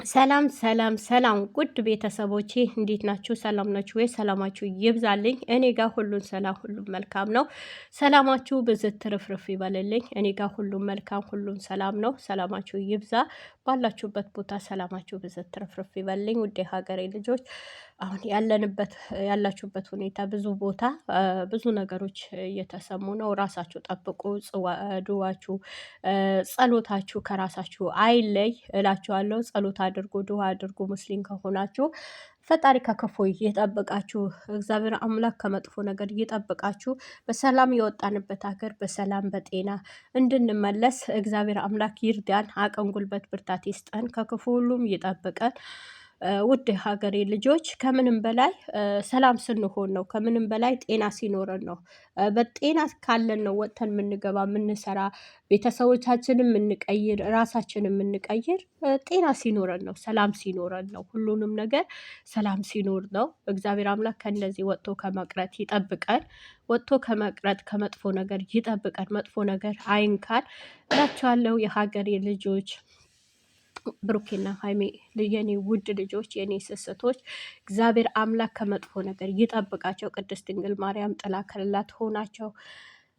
ሰላም ሰላም ሰላም ውድ ቤተሰቦቼ እንዴት ናችሁ? ሰላም ናችሁ ወይ? ሰላማችሁ ይብዛልኝ። እኔ ጋር ሁሉን ሰላም፣ ሁሉም መልካም ነው። ሰላማችሁ ብዝት ትርፍርፍ ይበልልኝ። እኔ ጋር ሁሉም መልካም፣ ሁሉም ሰላም ነው። ሰላማችሁ ይብዛ። ባላችሁበት ቦታ ሰላማችሁ ብዝት ትርፍርፍ ይበልልኝ። ውድ ሀገሬ ልጆች አሁን ያላችሁበት ሁኔታ ብዙ ቦታ ብዙ ነገሮች እየተሰሙ ነው። ራሳችሁ ጠብቁ። ድዋችሁ ጸሎታችሁ ከራሳችሁ አይለይ እላችኋለሁ። ጸሎት አድርጉ፣ ድዋ አድርጉ። ሙስሊም ከሆናችሁ ፈጣሪ ከክፉ ይጠብቃችሁ። እግዚአብሔር አምላክ ከመጥፎ ነገር ይጠብቃችሁ። በሰላም የወጣንበት ሀገር በሰላም በጤና እንድንመለስ እግዚአብሔር አምላክ ይርዳን። አቅም፣ ጉልበት፣ ብርታት ይስጠን። ከክፉ ሁሉም ይጠብቀን። ውድ ሀገሬ ልጆች ከምንም በላይ ሰላም ስንሆን ነው። ከምንም በላይ ጤና ሲኖረን ነው። በጤና ካለን ነው ወጥተን የምንገባ የምንሰራ፣ ቤተሰቦቻችንን የምንቀይር፣ ራሳችንን የምንቀይር ጤና ሲኖረን ነው። ሰላም ሲኖረን ነው። ሁሉንም ነገር ሰላም ሲኖር ነው። እግዚአብሔር አምላክ ከእንደዚህ ወጥቶ ከመቅረት ይጠብቀን። ወጥቶ ከመቅረት ከመጥፎ ነገር ይጠብቀን። መጥፎ ነገር አይንካን እላችኋለሁ የሀገሬ ልጆች። ብሩኬና ሀይሜ የኔ ውድ ልጆች፣ የኔ ስስቶች እግዚአብሔር አምላክ ከመጥፎ ነገር ይጠብቃቸው። ቅድስት ድንግል ማርያም ጥላ ከለላ ትሆናቸው።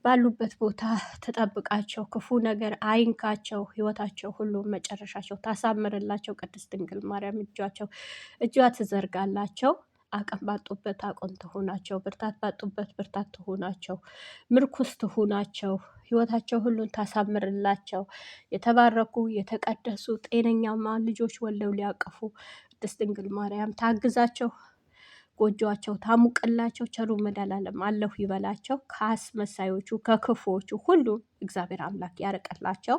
ባሉበት ቦታ ተጠብቃቸው። ክፉ ነገር አይንካቸው። ህይወታቸው ሁሉ መጨረሻቸው ታሳምርላቸው። ቅድስት ድንግል ማርያም እጇ ትዘርጋላቸው። አቅም ባጡበት አቅም ትሆናቸው። ብርታት ባጡበት ብርታት ትሆናቸው። ምርኩስ ትሆናቸው። ህይወታቸው ሁሉን ታሳምርላቸው። የተባረኩ የተቀደሱ ጤነኛማ ልጆች ወልደው ሊያቀፉ ቅድስት ድንግል ማርያም ታግዛቸው። ጎጆዋቸው ታሙቅላቸው። ቸሩ መድኃኔዓለም አለሁ ይበላቸው። ከአስመሳዮቹ ከክፉዎቹ ሁሉ እግዚአብሔር አምላክ ያርቅላቸው።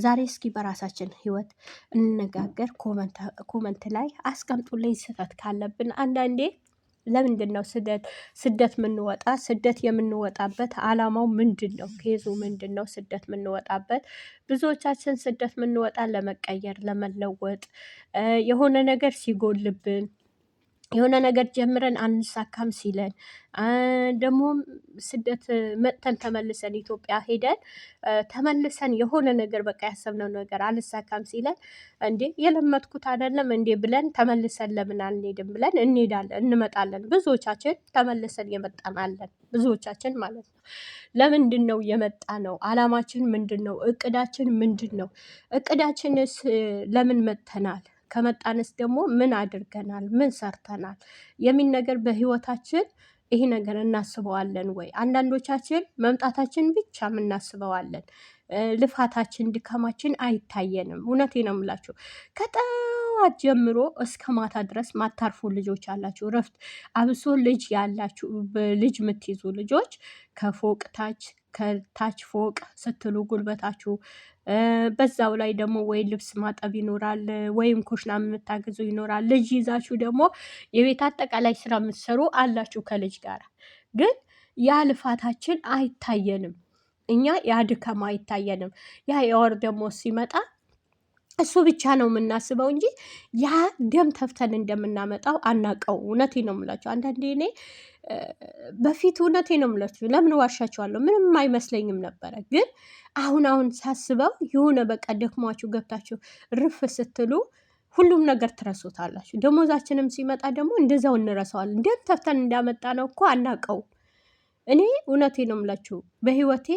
ዛሬ እስኪ በራሳችን ህይወት እንነጋገር። ኮመንት ላይ አስቀምጡልኝ ስህተት ካለብን። አንዳንዴ ለምንድን ነው ስደት የምንወጣ? ስደት የምንወጣበት አላማው ምንድን ነው? ኬዙ ምንድን ነው? ስደት የምንወጣበት ብዙዎቻችን ስደት የምንወጣ ለመቀየር፣ ለመለወጥ፣ የሆነ ነገር ሲጎልብን፣ የሆነ ነገር ጀምረን አንሳካም ሲለን፣ ደግሞ ስደት መጥተን ተመልሰን ኢትዮጵያ ሄደን ተመልሰን የሆነ ነገር በቃ ያሰብነው ነገር አልሳካም ሲለን፣ እንዴ የለመድኩት አይደለም እንዴ ብለን ተመልሰን ለምን አንሄድም ብለን እንሄዳለን፣ እንመጣለን። ብዙዎቻችን ተመልሰን የመጣናለን፣ ብዙዎቻችን ማለት ነው። ለምንድን ነው የመጣ ነው? አላማችን ምንድን ነው? እቅዳችን ምንድን ነው? እቅዳችንስ ለምን መጥተናል? ከመጣንስ ደግሞ ምን አድርገናል? ምን ሰርተናል? የሚል ነገር በህይወታችን ይሄ ነገር እናስበዋለን ወይ? አንዳንዶቻችን መምጣታችን ብቻ የምናስበዋለን። ልፋታችን፣ ድካማችን አይታየንም። እውነቴ ነው የምላችሁ። ከጠዋት ጀምሮ እስከ ማታ ድረስ ማታርፉ ልጆች አላችሁ። እረፍት አብሶ ልጅ ያላችሁ፣ ልጅ የምትይዙ ልጆች ከፎቅ ታች ከታች ፎቅ ስትሉ ጉልበታችሁ በዛው ላይ ደግሞ ወይ ልብስ ማጠብ ይኖራል፣ ወይም ኩሽና የምታግዙ ይኖራል። ልጅ ይዛችሁ ደግሞ የቤት አጠቃላይ ስራ የምትሰሩ አላችሁ ከልጅ ጋር። ግን ያ ልፋታችን አይታየንም። እኛ ያ ድካም አይታየንም። ያ የወር ደግሞ ሲመጣ እሱ ብቻ ነው የምናስበው እንጂ ያ ደም ተፍተን እንደምናመጣው አናቀው። እውነቴ ነው የምላችሁ። አንዳንዴ እኔ በፊት እውነቴ ነው የምላችሁ፣ ለምን ዋሻችኋለሁ? ምንም አይመስለኝም ነበረ። ግን አሁን ሳስበው የሆነ በቃ ደክሟችሁ ገብታችሁ ርፍ ስትሉ ሁሉም ነገር ትረሱታላችሁ። ደሞዛችንም ሲመጣ ደግሞ እንደዛው እንረሳዋለን። ደም ተፍተን እንዳመጣ ነው እኮ አናቀው። እኔ እውነቴ ነው የምላችሁ በህይወቴ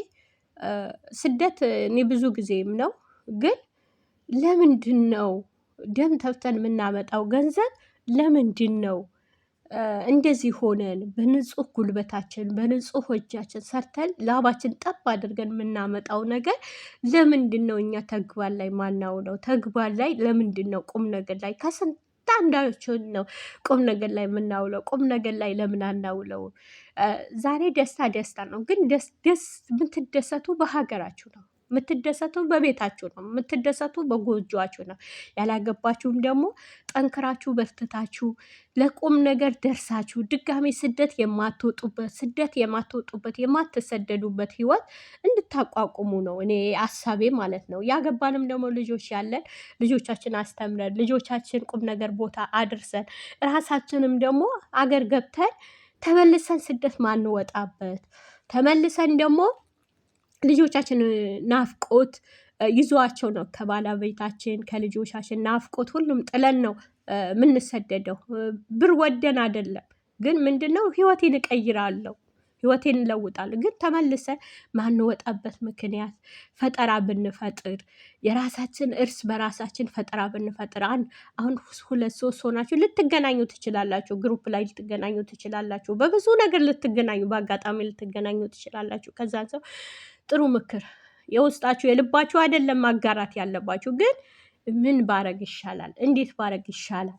ስደት እኔ ብዙ ጊዜም ነው። ግን ለምንድን ነው ደም ተፍተን የምናመጣው ገንዘብ? ለምንድን ነው እንደዚህ ሆነን በንጹህ ጉልበታችን በንጹህ እጃችን ሰርተን ላባችን ጠብ አድርገን የምናመጣው ነገር ለምንድን ነው እኛ ተግባር ላይ ማናውለው? ተግባር ላይ ለምንድን ነው ቁም ነገር ላይ ከስንት አንዳችን ነው ቁም ነገር ላይ የምናውለው? ቁም ነገር ላይ ለምን አናውለው? ዛሬ ደስታ ነው። ግን ደስ የምትደሰቱ በሀገራችሁ ነው። የምትደሰቱ በቤታችሁ ነው። የምትደሰቱ በጎጆአችሁ ነው። ያላገባችሁም ደግሞ ጠንክራችሁ በርትታችሁ ለቁም ነገር ደርሳችሁ ድጋሜ ስደት የማትወጡበት የማትሰደዱበት ህይወት እንድታቋቁሙ ነው እኔ ሀሳቤ ማለት ነው። ያገባንም ደግሞ ልጆች ያለን ልጆቻችን አስተምረን ልጆቻችን ቁም ነገር ቦታ አድርሰን ራሳችንም ደግሞ አገር ገብተን ተመልሰን ስደት ማንወጣበት ተመልሰን ደግሞ ልጆቻችን ናፍቆት ይዟቸው ነው ከባለቤታችን ከልጆቻችን ናፍቆት ሁሉም ጥለን ነው የምንሰደደው። ብር ወደን አይደለም። ግን ምንድን ነው ህይወቴን እቀይራለሁ ህይወቴን እንለውጣለሁ። ግን ተመልሰን ማንወጣበት ምክንያት ፈጠራ ብንፈጥር የራሳችን እርስ በራሳችን ፈጠራ ብንፈጥር አሁን 2 3 ሆናችሁ ልትገናኙ ትችላላችሁ። ግሩፕ ላይ ልትገናኙ ትችላላችሁ። በብዙ ነገር ልትገናኙ በአጋጣሚ ልትገናኙ ትችላላችሁ። ከዛን ሰው ጥሩ ምክር የውስጣችሁ የልባችሁ አይደለም ማጋራት ያለባችሁ። ግን ምን ባረግ ይሻላል? እንዴት ባረግ ይሻላል?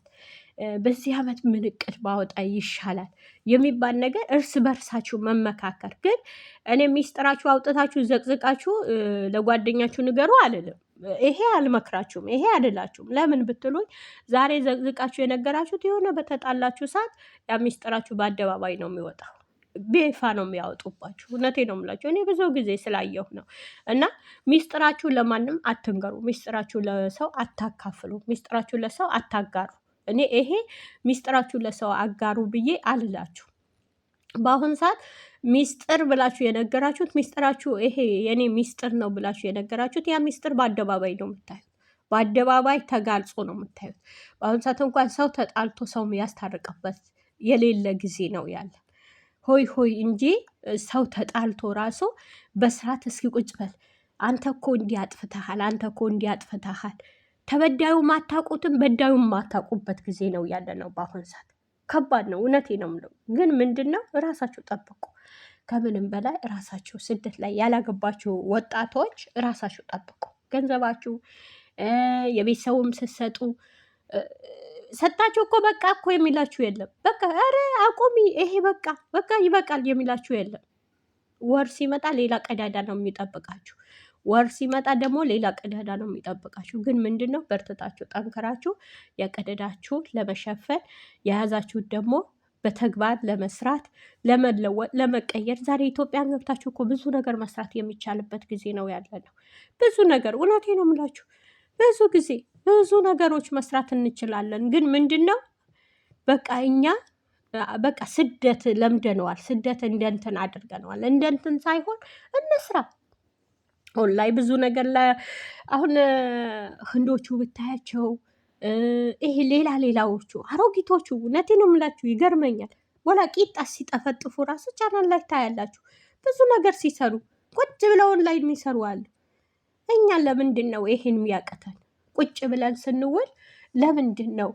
በዚህ ዓመት ምን እቅድ ባወጣ ይሻላል የሚባል ነገር እርስ በርሳችሁ መመካከር። ግን እኔ ሚስጥራችሁ አውጥታችሁ ዘቅዝቃችሁ ለጓደኛችሁ ንገሩ አልልም። ይሄ አልመክራችሁም፣ ይሄ አይደላችሁም። ለምን ብትሉኝ ዛሬ ዘቅዝቃችሁ የነገራችሁት የሆነ በተጣላችሁ ሰዓት ያ ሚስጥራችሁ በአደባባይ ነው የሚወጣው፣ ቤፋ ነው የሚያወጡባችሁ። እውነቴ ነው የምላችሁ፣ እኔ ብዙ ጊዜ ስላየሁ ነው። እና ሚስጥራችሁ ለማንም አትንገሩ፣ ሚስጥራችሁ ለሰው አታካፍሉ፣ ሚስጥራችሁ ለሰው አታጋሩ። እኔ ይሄ ሚስጥራችሁ ለሰው አጋሩ ብዬ አልላችሁ። በአሁን ሰዓት ሚስጥር ብላችሁ የነገራችሁት ሚስጥራችሁ ይሄ የኔ ሚስጥር ነው ብላችሁ የነገራችሁት ያ ሚስጥር በአደባባይ ነው የምታዩት፣ በአደባባይ ተጋልጾ ነው የምታዩት። በአሁን ሰዓት እንኳን ሰው ተጣልቶ ሰው ያስታርቅበት የሌለ ጊዜ ነው ያለ ሆይ ሆይ እንጂ ሰው ተጣልቶ ራሱ በስርዓት እስኪ ቁጭ በል አንተ እኮ እንዲያጥፍተሃል፣ አንተ እኮ እንዲያጥፍተሃል ተበዳዩ ማታቁትም በዳዩ ማታቁበት ጊዜ ነው ያለ ነው በአሁን ሰዓት። ከባድ ነው፣ እውነቴ ነው የምለው። ግን ምንድን ነው ራሳችሁ ጠብቁ። ከምንም በላይ ራሳችሁ ስደት ላይ ያላገባችሁ ወጣቶች ራሳችሁ ጠብቁ። ገንዘባችሁ የቤተሰቡም ስትሰጡ ሰጣችሁ እኮ በቃ እኮ የሚላችሁ የለም። በቃ ኧረ አቁሚ ይሄ በቃ በቃ ይበቃል የሚላችሁ የለም። ወር ሲመጣ ሌላ ቀዳዳ ነው የሚጠብቃችሁ። ወር ሲመጣ ደግሞ ሌላ ቀዳዳ ነው የሚጠብቃችሁ። ግን ምንድን ነው በርትታችሁ ጠንክራችሁ የቀደዳችሁ ለመሸፈን የያዛችሁት ደግሞ በተግባር ለመስራት ለመለወጥ ለመቀየር። ዛሬ ኢትዮጵያን ገብታችሁ እኮ ብዙ ነገር መስራት የሚቻልበት ጊዜ ነው ያለ ነው። ብዙ ነገር እውነቴ ነው የምላችሁ፣ ብዙ ጊዜ ብዙ ነገሮች መስራት እንችላለን። ግን ምንድን ነው በቃ እኛ በቃ ስደት ለምደነዋል። ስደት እንደንትን አድርገነዋል። እንደንትን ሳይሆን እንስራ። አሁን ላይ ብዙ ነገር አሁን ህንዶቹ ብታያቸው ይሄ ሌላዎቹ አሮጊቶቹ እውነቴ ነው የምላችሁ ይገርመኛል። ወላ ቂጣ ሲጠፈጥፉ ራሱ ቻናል ላይ ታያላችሁ። ብዙ ነገር ሲሰሩ ቁጭ ብለውን ላይ የሚሰሩ አሉ። እኛ ለምንድን ነው ይሄን የሚያቀተን? ቁጭ ብለን ስንውል ለምንድን ነው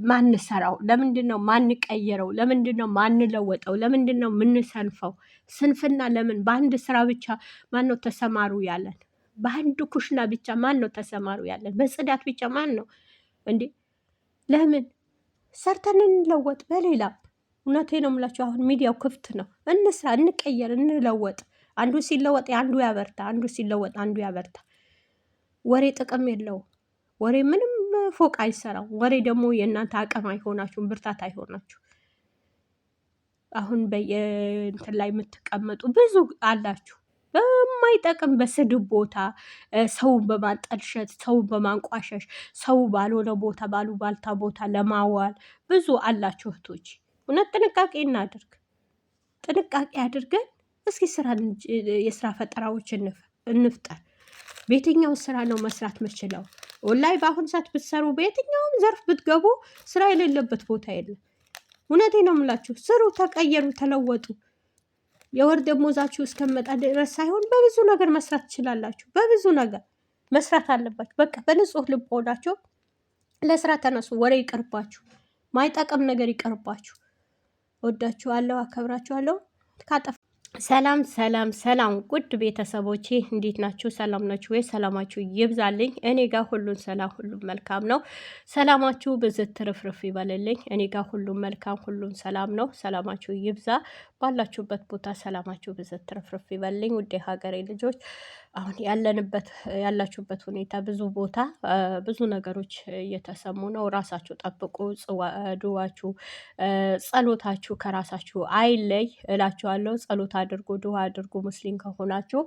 ማንሰራው? ለምንድን ነው ማንቀየረው? ለምንድን ነው ማንለወጠው? ለምንድን ነው ምንሰንፈው? ስንፍና ለምን? በአንድ ስራ ብቻ ማን ነው ተሰማሩ ያለን? በአንድ ኩሽና ብቻ ማን ነው ተሰማሩ ያለን? በጽዳት ብቻ ማን ነው እንዴ? ለምን ሰርተን እንለወጥ በሌላ። እውነቴ ነው የምላችሁ፣ አሁን ሚዲያው ክፍት ነው። እንስራ፣ እንቀየር፣ እንለወጥ። አንዱ ሲለወጥ አንዱ ያበርታ፣ አንዱ ሲለወጥ አንዱ ያበርታ። ወሬ ጥቅም የለውም። ወሬ ምንም ፎቅ አይሰራው። ወሬ ደግሞ የእናንተ አቅም አይሆናችሁም፣ ብርታት አይሆናችሁ። አሁን በየእንትን ላይ የምትቀመጡ ብዙ አላችሁ፣ በማይጠቅም በስድብ ቦታ ሰውን በማጠልሸት ሰውን በማንቋሸሽ ሰው ባልሆነ ቦታ ባሉባልታ ቦታ ለማዋል ብዙ አላችሁ እህቶች። እውነት ጥንቃቄ እናድርግ። ጥንቃቄ አድርገን እስኪ የስራ ፈጠራዎች እንፍጠር። በየትኛው ስራ ነው መስራት ምችለው? ወላይ በአሁን ሰዓት ብትሰሩ በየትኛውም ዘርፍ ብትገቡ ስራ የሌለበት ቦታ የለም። እውነቴ ነው የምላችሁ። ስሩ፣ ተቀየሩ፣ ተለወጡ። የወር ደሞዛችሁ እስከመጣ ድረስ ሳይሆን በብዙ ነገር መስራት ትችላላችሁ። በብዙ ነገር መስራት አለባችሁ። በቃ በንጹህ ልብ ሆናችሁ ለስራ ተነሱ። ወሬ ይቀርባችሁ፣ ማይጠቅም ነገር ይቀርባችሁ። ወዳችኋለሁ፣ አከብራችኋለሁ። ካጠፋ ሰላም ሰላም ሰላም ውድ ቤተሰቦቼ እንዴት ናችሁ? ሰላም ናችሁ ወይ? ሰላማችሁ ይብዛልኝ። እኔ ጋር ሁሉን ሰላም፣ ሁሉም መልካም ነው። ሰላማችሁ ብዝት ትርፍርፍ ይበልልኝ። እኔ ጋር ሁሉም መልካም፣ ሁሉም ሰላም ነው። ሰላማችሁ ይብዛ። ባላችሁበት ቦታ ሰላማችሁ ብዝት ትርፍርፍ ይበልልኝ። ውድ ሀገሬ ልጆች አሁን ያላችሁበት ሁኔታ ብዙ ቦታ ብዙ ነገሮች እየተሰሙ ነው። ራሳችሁ ጠብቁ። ድዋችሁ ጸሎታችሁ ከራሳችሁ አይለይ እላችኋለሁ። ጸሎት አድርጉ፣ ድዋ አድርጉ። ሙስሊም ከሆናችሁ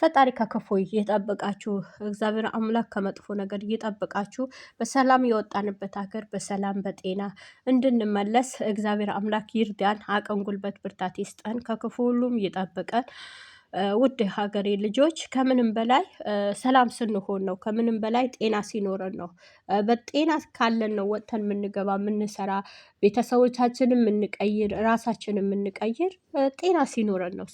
ፈጣሪ ከክፉ እየጠብቃችሁ፣ እግዚአብሔር አምላክ ከመጥፎ ነገር እየጠብቃችሁ በሰላም የወጣንበት ሀገር በሰላም በጤና እንድንመለስ እግዚአብሔር አምላክ ይርዳን። አቅም፣ ጉልበት፣ ብርታት ይስጠን። ከክፉ ሁሉም ይጠብቀን። ውድ ሀገሬ ልጆች ከምንም በላይ ሰላም ስንሆን ነው። ከምንም በላይ ጤና ሲኖረን ነው። በጤና ካለን ነው ወጥተን የምንገባ የምንሰራ፣ ቤተሰቦቻችንን የምንቀይር፣ ራሳችንን የምንቀይር ጤና ሲኖረን ነው።